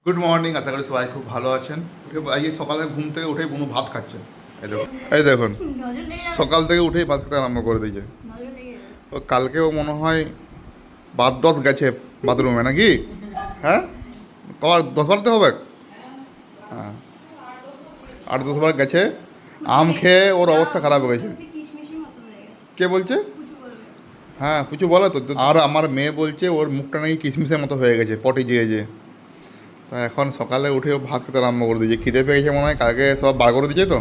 Good morning, আশা করি সবাই খুব ভালো আছেন। আজকে সকালে ঘুম থেকে উঠেই বুনু ভাত খাচ্ছে। এই দেখুন সকাল থেকে উঠেই ভাত খেতে আরম্ভ করে দিয়েছে। ও কালকেও মনে হয় 10 গেছে বাথরুমে নাকি? হ্যাঁ, কবার 10 বারতে হবে? হ্যাঁ, 8-10 বার গেছে। আম খেয়ে ওর অবস্থা খারাপ হয়ে গেছে। কে বলছে? হ্যাঁ, কিছু বলে তো। আর আমার মেয়ে বলছে ওর মুখটা নাকি কিশমিশের মতো হয়ে গেছে পটি যেয়ে। তা এখন সকালে উঠেও ভাত খেতে আরম্ভ করে দিয়েছে। খিদে পেয়ে গেছে মনে হয়, কালকে সব বার করে দিয়েছে তো।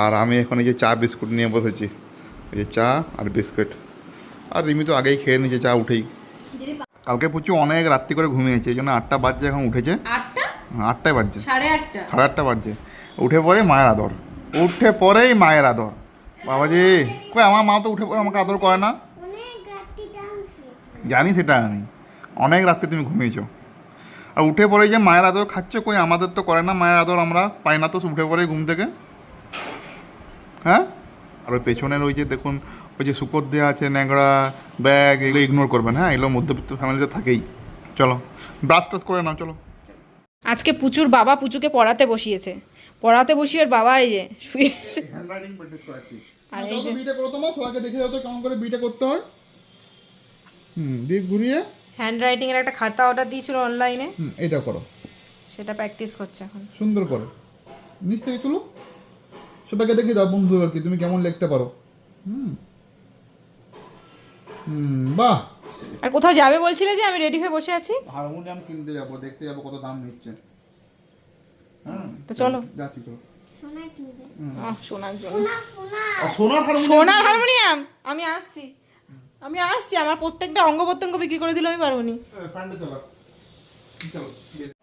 আর আমি এখন এই যে চা বিস্কুট নিয়ে বসেছি, এই যে চা আর বিস্কুট। আর রিমি তো আগেই খেয়ে নিয়েছে চা উঠেই। কালকে প্রচুর অনেক রাত্রি করে ঘুমিয়েছে, এই জন্য 8টা বাজছে এখন উঠেছে। 8টায় বাজছে, 8:30 বাজছে। উঠে পরে মায়ের আদর, উঠে পরেই মায়ের আদর। বাবাজি কই, আমার মা তো উঠে পরে আমাকে আদর করে না। জানি সেটা, আমি অনেক রাত্রে তুমি ঘুমিয়েছো। আর উঠে পরে যে মায়ের আদর খাচ্ছ, কই আমাদের তো করে না মায়ের আদর, আমরা পাই না তো উঠে পরে ঘুম থেকে। হ্যাঁ, আর ওই পেছনের ওই যে দেখুন, ওই যে শুকর দেওয়া আছে, ন্যাংরা ব্যাগ, এগুলো ইগনোর করবেন। হ্যাঁ, এগুলো মধ্যবিত্ত ফ্যামিলিতে থাকেই। চলো ব্রাশ টাশ করে নাও, চলো। আজকে পুচুর বাবা পুচুকে পড়াতে বসিয়েছে। পড়াতে বসিয়ে ওর বাবা এই যে শুয়েছে। হ্যান্ডরাইটিং প্র্যাকটিস করাচ্ছি। আর আর এই যে বিটা করো, তোমার সবাইকে দেখে যাও তো কেমন করে বিটা করতে হয়। দিক ঘুরিয়ে হ্যান্ড রাইটিং এর একটা খাতা অর্ডার দিয়েছিল অনলাইনে, এটা করো, সেটা প্র্যাকটিস করছে এখন। সুন্দর করে নিচ থেকে তুলো, সবাইকে দেখে দাও বন্ধু আর কি তুমি কেমন লিখতে পারো। বাহ। আর কোথাও যাবে বলছিলে যে? আমি রেডি হয়ে বসে আছি। হারমোনিয়াম কিনতে যাবো, দেখতে যাবো কত দাম নিচ্ছে। হ্যাঁ তো চলো যাচ্ছি, চলো। শোনার জন্য সোনার হারমোনিয়াম, সোনার হারমোনিয়াম। আমি আসছি আমার প্রত্যেকটা অঙ্গ প্রত্যঙ্গ বিক্রি করে দিল, আমি পারবো নি।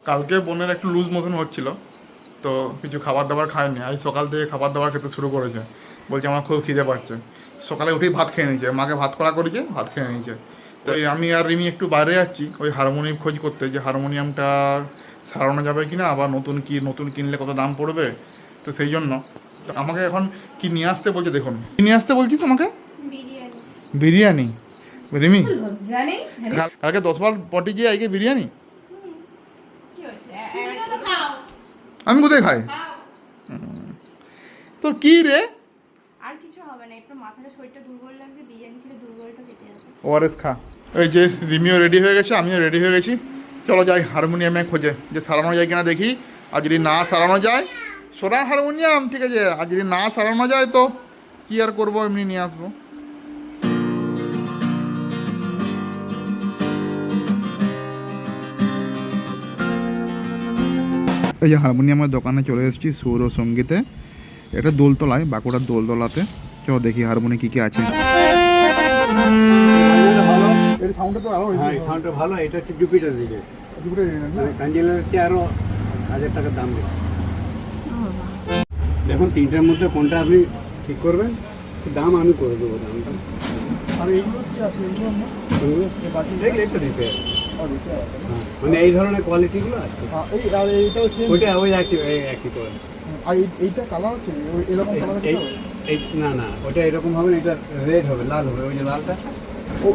কালকে বোনের একটু লুজ মোশন হচ্ছিল, তো কিছু খাবার দাবার খায়নি। আজ সকাল থেকে খাবার দাবার খেতে শুরু করেছে। বলছে আমার খুব খিদে পাচ্ছে। সকালে উঠেই ভাত খেয়ে নিয়েছে, মাকে ভাত করা করেছে, ভাত খেয়ে নিয়েছে। তো আমি আর রিমি একটু বাইরে যাচ্ছি ওই হারমোনিয়াম খোঁজ করতে, যে হারমোনিয়ামটা সারানো যাবে কি না, আবার নতুন কিনলে কত দাম পড়বে। তো সেই জন্য তো আমাকে এখন কি নিয়ে আসতে বলছে, দেখুন কি নিয়ে আসতে বলছিস আমাকে? বিরিয়ানি। রিমি কালকে 10 বার পটি যে আজকে বিরিয়ানি। আমি কোথায় খাই? তোর কি রে? আর কিছু হবে না, একটু মাথাটা শরীরটা দুর্বল লাগছে, বিরিয়ানি খেলে দুর্বলটা কেটে যাবে। ওআরএস খা। এই যে রিমিও রেডি হয়ে গেছে, আমিও রেডি হয়ে গেছি। চলো যাই হারমোনিয়ামে খোঁজে, যে সারানো যায় কিনা দেখি। আর যদি না সারানো যায়, সোনার হারমোনিয়াম ঠিক আছে। আর যদি না সারানো যায় তো কি আর করবো, এমনি নিয়ে আসবো। এই যে হারমোনিয়ামের দোকানে চলে এসেছি, সুর ও সঙ্গীতে। এটা দোলতলায়, বাঁকুড়ার দোলতলাতে। চলো দেখি হারমোনিয়াম কি কি আছে। সাউন্ডটা তো আরো সাউন্ডটা ভালো। এটা হচ্ছে জুপিটার দিকে, কাঞ্জিলার হচ্ছে আরো 1000 টাকার দাম বেশি। দেখুন তিনটার মধ্যে কোনটা আপনি ঠিক করবেন, দাম আমি করে দেবো দামটা। আর এইগুলো কি আছে? দেখলে একটু রিপেয়ার, মানে এই ধরনের কোয়ালিটিগুলো আছে। ওইটা ওই একই করে। আর এইটা কালার আছে এরকম কালার আছে? না ওটা এরকম হবে না, এটা রেড হবে, লাল হবে। ওই যে লালটা,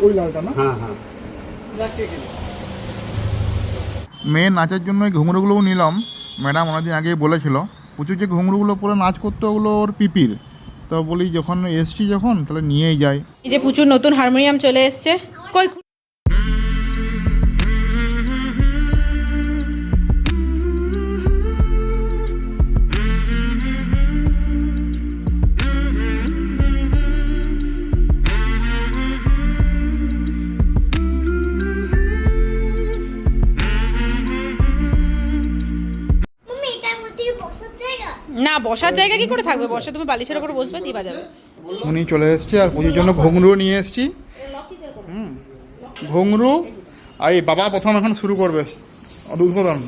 ওই লালটা না? হ্যাঁ হ্যাঁ। মেয়ে নাচের জন্য ওই ঘুঙরুগুলোও নিলাম। ম্যাডাম অনেকদিন আগেই বলেছিল প্রচুর যে ঘুঙরুগুলো পরে নাচ করতে, ওগুলো ওর পিপির। তো বলি যখন এসছি যখন তাহলে নিয়েই যাই। এই যে পুচুর নতুন হারমোনিয়াম চলে এসছে। কই না, বসার জায়গা কি করে থাকবে? বসে তুমি বালিশের উপর বসবে, দিয়ে বাজাবে। উনি চলে এসছে, আর পুজোর জন্য ঘুঙরু নিয়ে এসছি। ঘুঙরু। আর এই বাবা প্রথম এখন শুরু করবে উদ্বোধন।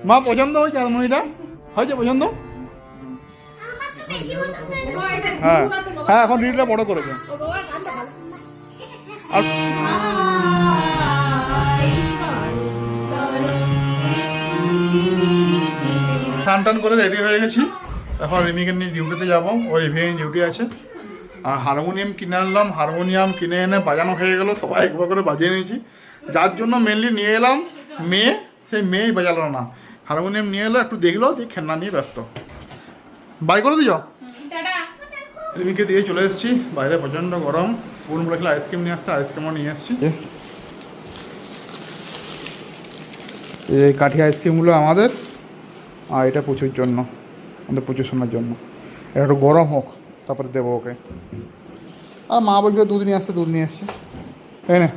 মা পছন্দ হয়েছে হারমোনিটা? হয়েছে পছন্দ? হ্যাঁ হ্যাঁ, এখন রিলটা বড় করেছে। আর স্নান টান করে রেডি হয়ে গেছি। এখন রিমিকে নিয়ে ডিউটিতে যাবো, ওর ইভিনিং ডিউটি আছে। আর হারমোনিয়াম কিনে আনলাম, হারমোনিয়াম কিনে এনে বাজানো হয়ে গেলো, সবাই একবার করে বাজিয়ে নিয়েছি। যার জন্য মেনলি নিয়ে এলাম মেয়ে, সেই মেয়েই বাজালো না। হারমোনিয়াম নিয়ে এলো, একটু দেখলো, দিয়ে খেলনা নিয়ে ব্যস্ত। বাই করে দিও। রিমিকে দিয়ে চলে এসেছি, বাইরে প্রচণ্ড গরম। বোন বলেছিল আইসক্রিম নিয়ে আসতে, আইসক্রিমও নিয়ে এসেছি। এই কাঠি আইসক্রিমগুলো আমাদের, আর এটা প্রচুর জন্য, আমাদের প্রচুর শোনার জন্য। এটা একটু গরম হোক, তারপরে দেবো ওকে। আর মা বলছিল দুধ নিয়ে আসতে, দুধ নিয়ে আসছে, তাই না?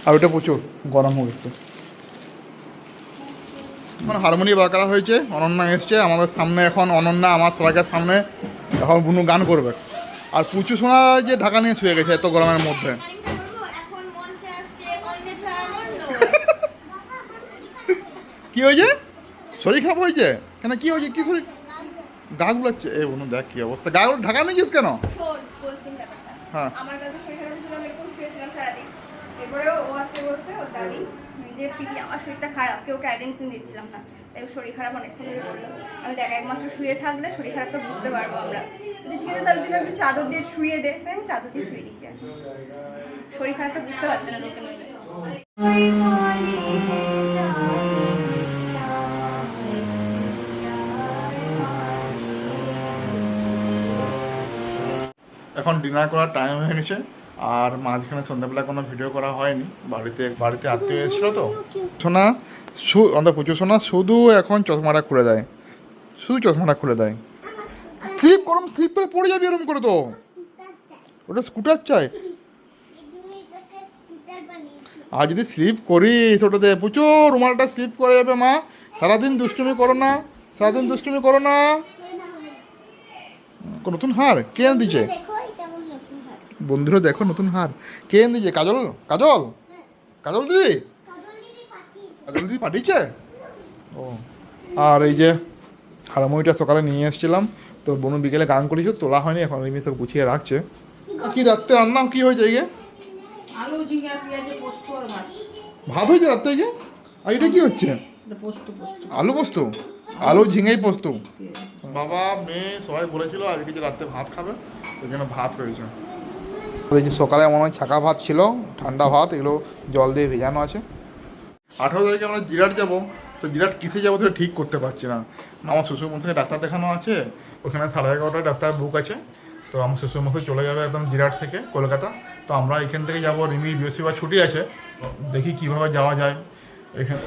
আর ওটা প্রচুর গরম হোক একটু। এখন হারমোনিয়াম বার করা হয়েছে, অনন্যা এসছে আমাদের সামনে। এখন অনন্যা আমার সবাইকার সামনে এখন বুনু গান করবে। আর পুচু শোনা যে ঢাকা নিয়ে শুয়ে গেছে এত গরমের মধ্যে। কি হয়েছে? শরীর খারাপ হয়েছে কেন? কি হয়েছে? কি শরীর? গা গুলাচ্ছে? এ বুনু দেখ কি অবস্থা, গা ঢাকা নিয়েছিস কেন? হ্যাঁ, আমার কাছে শরীর খারাপ ছিল, আমি এরকম শুয়েছিলাম সারাদিন। এরপরেও ও আজকে বলছে ওর দাদি যে পিপি আমার শরীরটা খারাপ, কেউ অ্যাটেনশন দিচ্ছিলাম না, তাই শরীর খারাপ অনেকক্ষণ ধরে করলো। আমি দেখ একমাত্র শুয়ে থাকলে শরীর খারাপটা বুঝতে পারবো আমরা। যদি ঠিক আছে তার জন্য একটু চাদর দিয়ে শুয়ে দে, তাই আমি চাদর দিয়ে শুয়ে দিচ্ছি। শরীর খারাপটা বুঝতে পারছে না লোকে নইলে। এখন ডিনার করার টাইম হয়ে গেছে। আর মাঝখানে সন্ধ্যাবেলা কোনো ভিডিও করা হয়নি, বাড়িতে আত্মীয় এসেছিলো তো। সোনা আমাদের প্রচুর সোনা শুধু এখন চশমাটা খুলে দেয়, শুধু চশমাটা খুলে দেয়। স্লিপ করম, স্লিপ করে পড়ে যাবি এরকম করে তো। ওটা স্কুটার চাই। আর যদি স্লিপ করিস ওটাতে প্রচুর, রুমালটা স্লিপ করে যাবে। মা সারাদিন দুষ্টুমি করো না, সারাদিন দুষ্টুমি করো না। নতুন হার কে এনে দিচ্ছে? বন্ধুরা দেখো নতুন হার কে এনে দিচ্ছে? কাজল, কাজল, কাজল দিদি, কাজল দিদি পাঠিয়েছে। ও, আর এই যে হারমোনিয়ামটা সকালে নিয়ে এসেছিলাম, তো বনু বিকেলে গান করেছিল, তোলা হয়নি, এখন রিমি সব গুছিয়ে রাখছে। কি রাত্রে রান্না কি হয়েছে? এই আলু ঝিঙা পেঁয়াজে পোস্ত আর ভাত। ভাত হয়েছে রাত্রে? আর এটা কি হচ্ছে? পোস্ত পোস্ত, আলু পোস্ত, আলু ঝিঙেই পোস্ত। বাবা মেয়ে সবাই বলেছিল আজকে যে রাত্রে ভাত খাবে, ওই জন্য ভাত হয়েছে। এই যে সকালে মনে হয় ছাকা ভাত ছিল, ঠান্ডা ভাত, এগুলো জল দিয়ে ভেজানো আছে। 18 তারিখে আমরা জিরাট যাবো, তো জিরাট কিসে যাবো সেটা ঠিক করতে পারছি না। আমার শ্বশুরমশাইকে ডাক্তার দেখানো আছে, ওখানে 11:30টায় ডাক্তার বুক আছে। তো আমার শ্বশুরমশাই চলে যাবে একদম জিরাট থেকে কলকাতা। তো আমরা এখান থেকে যাবো, রিমি বৃহস্পতিবার ছুটি আছে, দেখি কীভাবে যাওয়া যায় এখানে।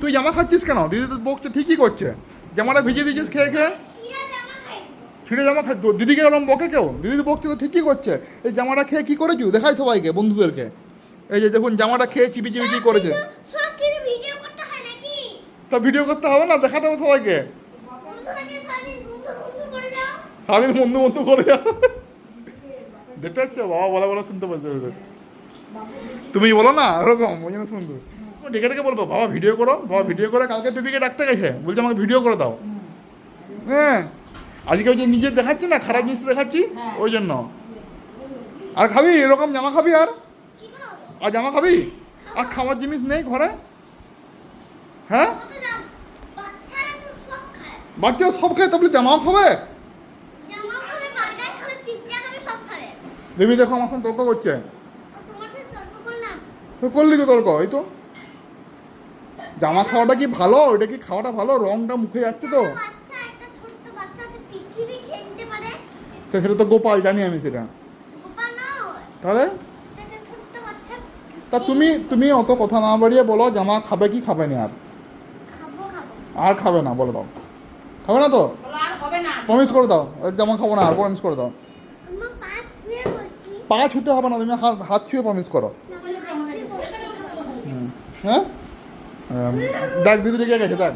তুই জামা খাচ্ছিস কেন? দিদি তো বকছে, ঠিকই করছে, জামাটা ভিজিয়ে দিয়েছিস খেয়ে খেয়ে। ছিঁড়ে জামা খাই তো, দিদিকে ওরকম বকে কেউ? দিদি তো বকছে তো ঠিকই করছে। এই জামাটা খেয়ে কী করেছো দেখাই সবাইকে, বন্ধুদেরকে। এই যে দেখুন জামাটা খেয়ে চিপি চিপি কী করেছে। তা ভিডিও করতে হবে না, দেখাতে হবে সবাইকে। সারাদিন বন্ধু বন্ধু করে যাও, দেখতে পাচ্ছ? বাবা বলা বলা শুনতে পাচ্ছ? তুমি বলো না ওরকম, ওই জন্য শুনতো। ডেকে ডেকে বলবো বাবা ভিডিও করো, বাবা ভিডিও করে। কালকে পিপিকে ডাকতে গেছে, বলছে আমাকে ভিডিও করে দাও। হ্যাঁ, আজকে ওই যে নিজের দেখাচ্ছি না, খারাপ জিনিস দেখাচ্ছি, ওই জন্য। আর খাবি এরকম জামা খাবি? আর জামা খাবি? আর খাওয়ার জিনিস নেই ঘরে? হ্যাঁ, বাচ্চারা সব খায়, তারপরে জামাও খাবে? রিমি দেখো আমার সঙ্গে তর্ক করছে। তো করলি তো তর্ক, এই তো। জামা খাওয়াটা কি ভালো? ওইটা কি খাওয়াটা ভালো? রংটা মুখে যাচ্ছে তো। সেটা তো গোপাল, জানি আমি সেটা। তাহলে তা তুমি অত কথা না বাড়িয়ে বলো জামা খাবে কি খাবে না? আর খাবে না বলে দাও, খাবে না তো? প্রমিস করে দাও জামা খাবো না, আর প্রমিস করে দাও। পা ছুতে হবে না, তুমি হাত ছুঁয়ে প্রমিস করো। হ্যাঁ, দেখ দিদি রেগে গেছে, দেখ।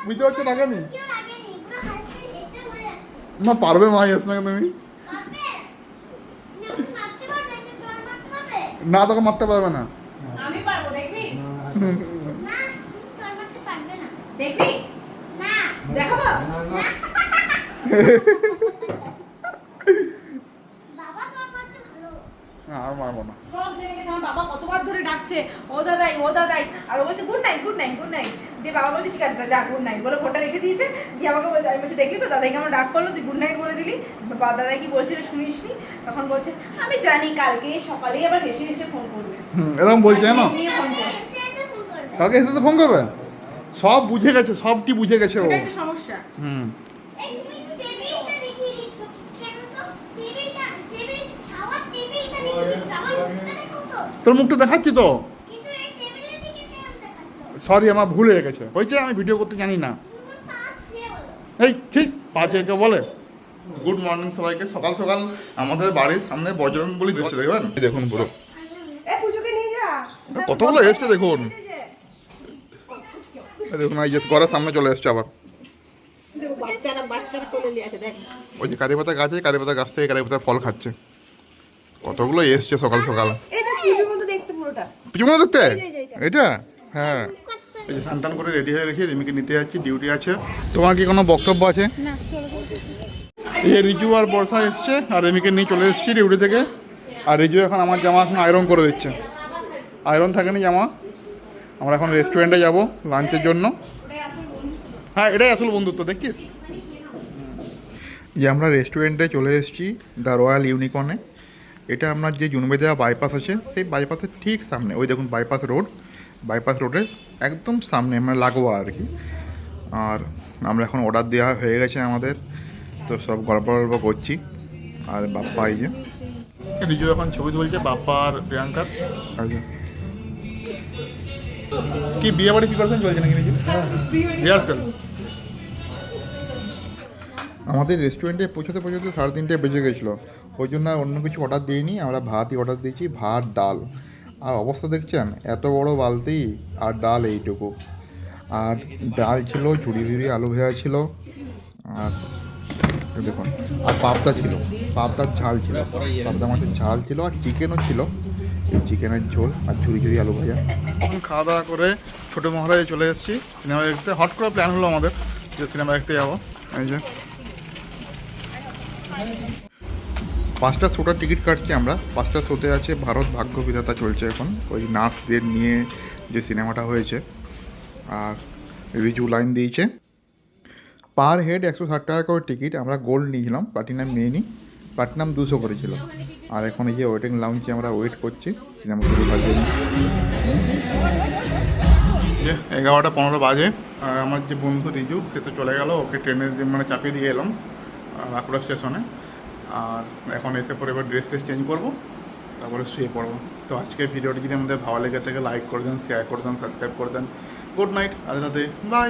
বুঝতে পারছো না কেন? না পারবে মা, আসো না তুমি। না তোকে মারতে পারবে না। দেখবি দেখাবো আর মারবো না। সব জেনে গেছে আমার বাবা কতবার ধরে ডাকছে ও দাদাই আর ও বলছে গুড নাইট দিয়ে বাবা বলছে ঠিক আছে যা গুড নাইট বলে ফোনটা রেখে দিয়েছে দিয়ে আমাকে বলছে আমি বলছি দেখলি তো দাদাইকে আমার ডাক করলো তুই গুড নাইট বলে দিলি দাদাই কি বলছিল শুনিসনি তখন বলছে আমি জানি কালকে সকালেই আবার হেসে ফোন করবে এরকম বলছে না নিয়ে ফোন করবে কালকে এসে তো ফোন করবে সব বুঝে গেছে সবটি বুঝে গেছে ও এটাই তো সমস্যা হুম তোর মুখটা দেখাচ্ছি তো সরি আমার ভুল হয়ে গেছে হয়েছে আমি ভিডিও করতে জানি না এই ঠিক 5 একে বলে গুড মর্নিং সবাইকে সকাল সকাল আমাদের বাড়ির সামনে বজরং বলি দিচ্ছে দেখবেন দেখুন পুরো পুজোকে নিয়ে যা কতগুলো এসছে দেখুন দেখুন এই যে ঘরের সামনে চলে এসছে আবার বাচ্চারা কোলে নিয়ে আছে দেখ ওই যে কারি পাতা গাছ আছে কারি পাতা গাছ থেকে কারি পাতার ফল খাচ্ছে কতগুলো এসছে সকাল সকাল এই তো পুজোর মতো দেখতে পুরোটা পিছনে দেখতে এই যে এইটা। এটা হ্যাঁ এই যে স্নান করে রেডি হয়ে গেছি রিমিকে নিতে যাচ্ছি ডিউটি আছে তোমার কি কোনো বক্তব্য আছে এই যে রিজু আর বর্ষা এসছে আর রিমিকে নিয়ে চলে এসেছি ডিউটি থেকে আর রিজু এখন আমার জামা এখন আয়রন করে দিচ্ছে আয়রন থাকেনি জামা আমরা এখন রেস্টুরেন্টে যাব লাঞ্চের জন্য হ্যাঁ এটাই আসল বন্ধুত্ব দেখিস যে আমরা রেস্টুরেন্টে চলে এসেছি দ্য রয়্যাল ইউনিকর্নে এটা আপনার যে জুনবেদা বাইপাস আছে সেই বাইপাসের ঠিক সামনে ওই দেখুন বাইপাস রোডের একদম সামনে আমরা লাগোয়া আর কি আর আমরা এখন অর্ডার দেওয়া হয়ে গেছে আমাদের তো সব গল্প করছি আর বাপ্পা এই যে রিজু এখন ছবি তুলছে বাপ্পা আর প্রিয়াঙ্কার আচ্ছা কি বিয়ে বাড়ি প্রিপারেশন চলছে নাকি রিজু রিহার্সাল আমাদের রেস্টুরেন্টে পৌঁছতে 3:30 বেজে গেছিলো ওই জন্য আর অন্য কিছু অর্ডার দিইনি আমরা ভাতই অর্ডার দিয়েছি ভাত ডাল আর অবস্থা দেখছেন এত বড় বালতি আর ডাল এইটুকু আর ডাল ছিল ঝুড়ি আলু ভাজা ছিল আর দেখুন আর পাবদা ছিল পাবদার ঝাল ছিল পাবদা মাছের ঝাল ছিল আর চিকেনও ছিল চিকেনের ঝোল আর ঝুড়ি আলু ভাজা খাওয়া দাওয়া করে ছোটো মহারাজে চলে এসেছি সিনেমা দেখতে হট করে প্ল্যান হলো আমাদের যে সিনেমা দেখতে যাবো এই যে 5টা শোটার টিকিট কাটছি আমরা 5টা শোতে আছে ভারত ভাগ্য বিধাতা চলছে এখন ওই নাচদের নিয়ে যে সিনেমাটা হয়েছে আর রিজু লাইন দিয়েছে পার হেড 160 টাকা করে টিকিট আমরা গোল্ড নিয়েছিলাম প্লাটিনাম নিয়ে নিই প্লাটিনাম 200 করেছিল আর এখন এই যে ওয়েটিং লাউঞ্জে আমরা ওয়েট করছি সিনেমা শুরু হওয়ার জন্য 11:15 বাজে আর আমার যে বন্ধু রিজু সে তো চলে গেল ওকে ট্রেনে মানে চাপিয়ে দিয়ে এলাম বাঁকুড়া স্টেশনে আর এখন এসে পরে এবার ড্রেস চেঞ্জ করবো তারপরে শুয়ে পড়বো তো আজকের ভিডিওটি যদি আমাদের ভালো লেগে থাকে লাইক করে দেন শেয়ার করে দেন সাবস্ক্রাইব করে দেন গুড নাইট আজ রাতে বাই